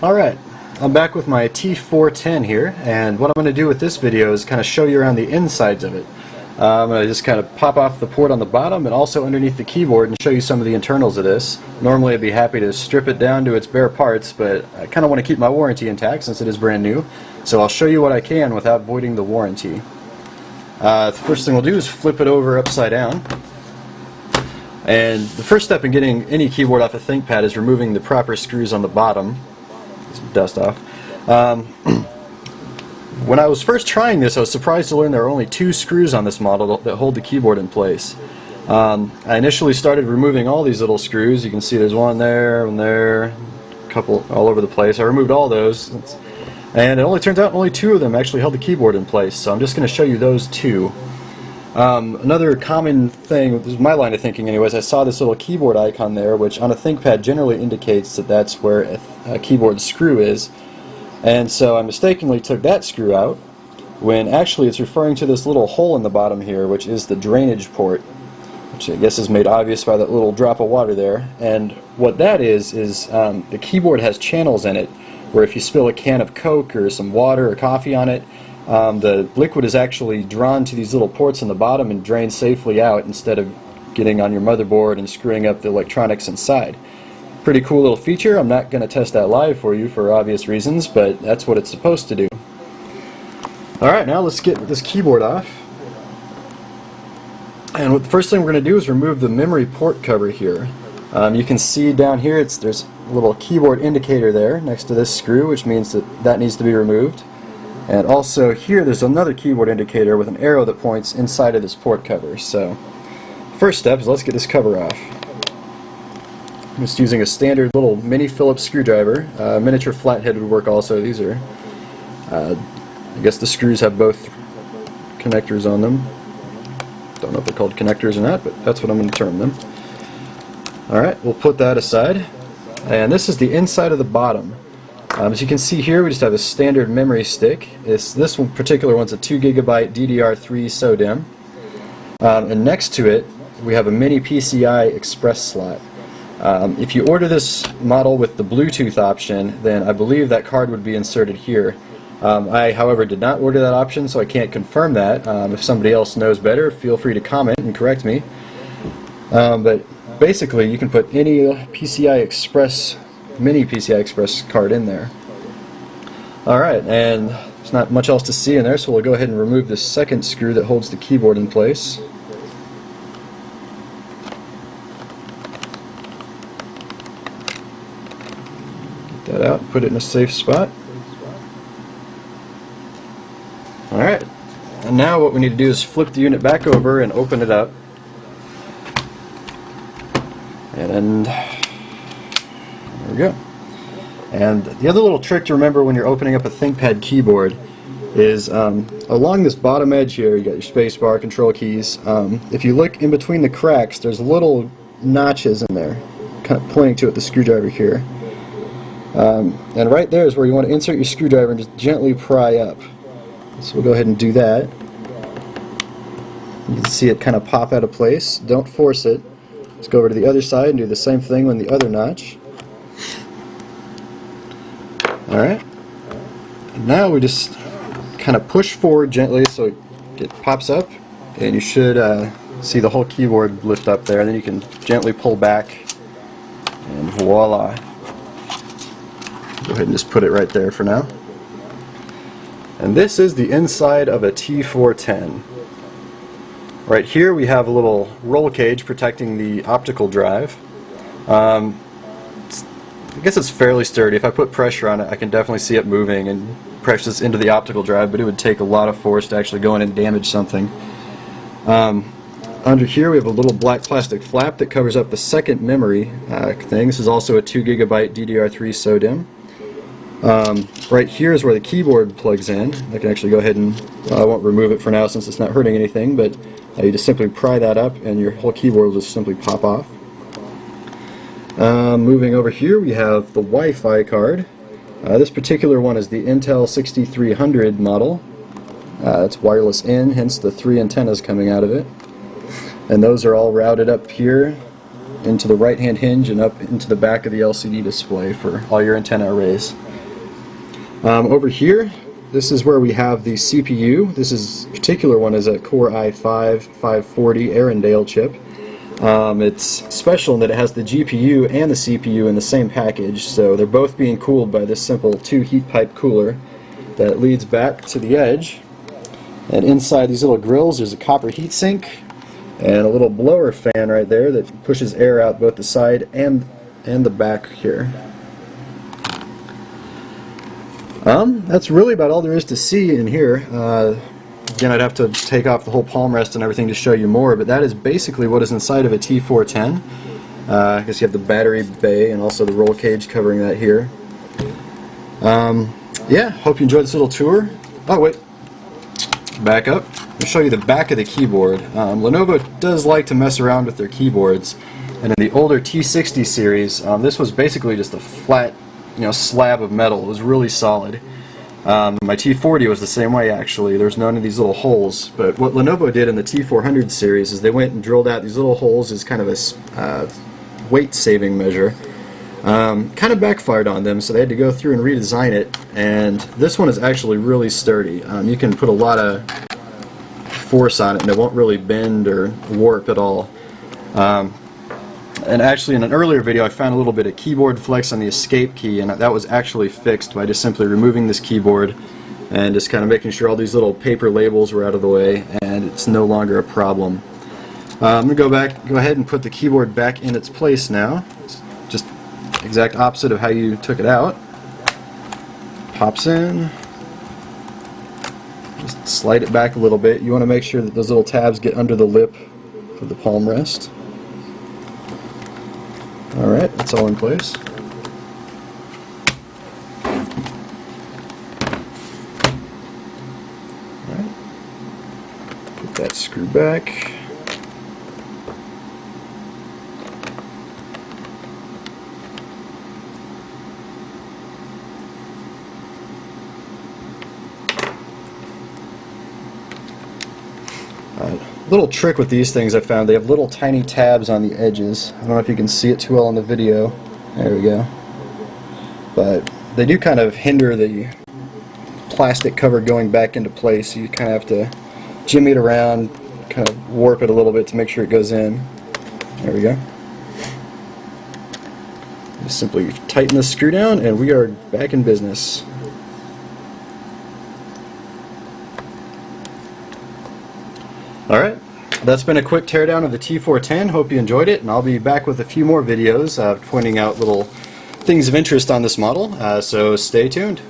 Alright, I'm back with my T410 here, and what I'm going to do with this video is kind of show you around the insides of it. I'm going to just kind of pop off the port on the bottom and also underneath the keyboard and show you some of the internals of this. Normally I'd be happy to strip it down to its bare parts, but I kind of want to keep my warranty intact since it is brand new, so I'll show you what I can without voiding the warranty. The first thing we'll do is flip it over upside down. And the first step in getting any keyboard off a ThinkPad is removing the proper screws on the bottom. Some dust off. When I was first trying this, I was surprised to learn there are only 2 screws on this model that hold the keyboard in place. I initially started removing all these little screws. You can see there's one there, a couple all over the place. I removed all those, and it only turns out only 2 of them actually held the keyboard in place, so I'm just going to show you those 2. Another common thing, this is my line of thinking anyways, I saw this little keyboard icon there, which on a ThinkPad generally indicates that that's where a keyboard screw is. And so I mistakenly took that screw out, when actually it's referring to this little hole in the bottom here, which is the drainage port, which I guess is made obvious by that little drop of water there. And what that is the keyboard has channels in it, where if you spill a can of Coke or some water or coffee on it, the liquid is actually drawn to these little ports in the bottom and drained safely out instead of getting on your motherboard and screwing up the electronics inside. Pretty cool little feature. I'm not going to test that live for you for obvious reasons, but that's what it's supposed to do. Alright, now let's get this keyboard off. And the first thing we're going to do is remove the memory port cover here. You can see down here there's a little keyboard indicator there next to this screw, which means that needs to be removed. And also here there's another keyboard indicator with an arrow that points inside of this port cover. So first step is let's get this cover off. I'm just using a standard little mini Phillips screwdriver. Miniature flathead would work also. These are, I guess the screws have both connectors on them. Don't know if they're called connectors or not, but that's what I'm going to term them. Alright, we'll put that aside. And this is the inside of the bottom. As you can see here, we just have a standard memory stick. This one particular one's a 2 GB DDR3 SODIMM. And next to it, we have a mini PCI Express slot. If you order this model with the Bluetooth option, then I believe that card would be inserted here. I, however, did not order that option, so I can't confirm that. If somebody else knows better, feel free to comment and correct me. But basically, you can put any PCI Express, mini PCI Express card in there. Alright, and there's not much else to see in there, so we'll go ahead and remove the second screw that holds the keyboard in place. Get that out, put it in a safe spot. Alright, and now what we need to do is flip the unit back over and open it up. And there we go. And the other little trick to remember when you're opening up a ThinkPad keyboard is along this bottom edge here, you got your space bar, control keys. If you look in between the cracks, there's little notches in there, kind of pointing to it, the screwdriver here. And right there is where you want to insert your screwdriver and just gently pry up. So we'll go ahead and do that. You can see it kind of pop out of place. Don't force it. Let's go over to the other side and do the same thing with the other notch. Alright. Now we just kind of push forward gently so it pops up, and you should see the whole keyboard lift up there, and then you can gently pull back, and voila. Go ahead and just put it right there for now. And this is the inside of a T410. Right here we have a little roll cage protecting the optical drive. I guess it's fairly sturdy. If I put pressure on it, I can definitely see it moving and presses into the optical drive, but it would take a lot of force to actually go in and damage something. Under here we have a little black plastic flap that covers up the second memory thing. This is also a 2 GB DDR3 SODIMM. Right here is where the keyboard plugs in. I can actually go ahead and, I won't remove it for now since it's not hurting anything, but you just simply pry that up and your whole keyboard will just simply pop off. Moving over here we have the Wi-Fi card. This particular one is the Intel 6300 model. It's wireless in, hence the 3 antennas coming out of it. And those are all routed up here into the right hand hinge and up into the back of the LCD display for all your antenna arrays. Over here, this is where we have the CPU. This particular one is a Core i5 540 Arendale chip. It's special in that it has the GPU and the CPU in the same package, so they're both being cooled by this simple 2 heat pipe cooler that leads back to the edge. And inside these little grills there's a copper heatsink and a little blower fan right there that pushes air out both the side and the back here. That's really about all there is to see in here. Again, I'd have to take off the whole palm rest and everything to show you more, but that is basically what is inside of a T410. I guess you have the battery bay and also the roll cage covering that here. Yeah, hope you enjoyed this little tour. Oh wait, back up. I'll show you the back of the keyboard. Lenovo does like to mess around with their keyboards, and in the older T60 series, this was basically just a flat, slab of metal. It was really solid. My T40 was the same way, actually. There's none of these little holes, but what Lenovo did in the T400 series is they went and drilled out these little holes as kind of a weight saving measure. Kind of backfired on them, so they had to go through and redesign it, and this one is actually really sturdy. You can put a lot of force on it and it won't really bend or warp at all. And actually in an earlier video I found a little bit of keyboard flex on the escape key, and that was actually fixed by just simply removing this keyboard and just kind of making sure all these little paper labels were out of the way, and it's no longer a problem. I'm going to go ahead and put the keyboard back in its place now. It's just exact opposite of how you took it out. Pops in. Just slide it back a little bit. You want to make sure that those little tabs get under the lip of the palm rest. Alright, that's all in place. Alright, put that screw back. Little trick with these things I found, they have little tiny tabs on the edges. I don't know if you can see it too well in the video. There we go. But they do kind of hinder the plastic cover going back into place, so you kind of have to jimmy it around, kind of warp it a little bit to make sure it goes in. There we go. Just simply tighten the screw down and we are back in business. Alright, that's been a quick teardown of the T410. Hope you enjoyed it, and I'll be back with a few more videos pointing out little things of interest on this model, so stay tuned.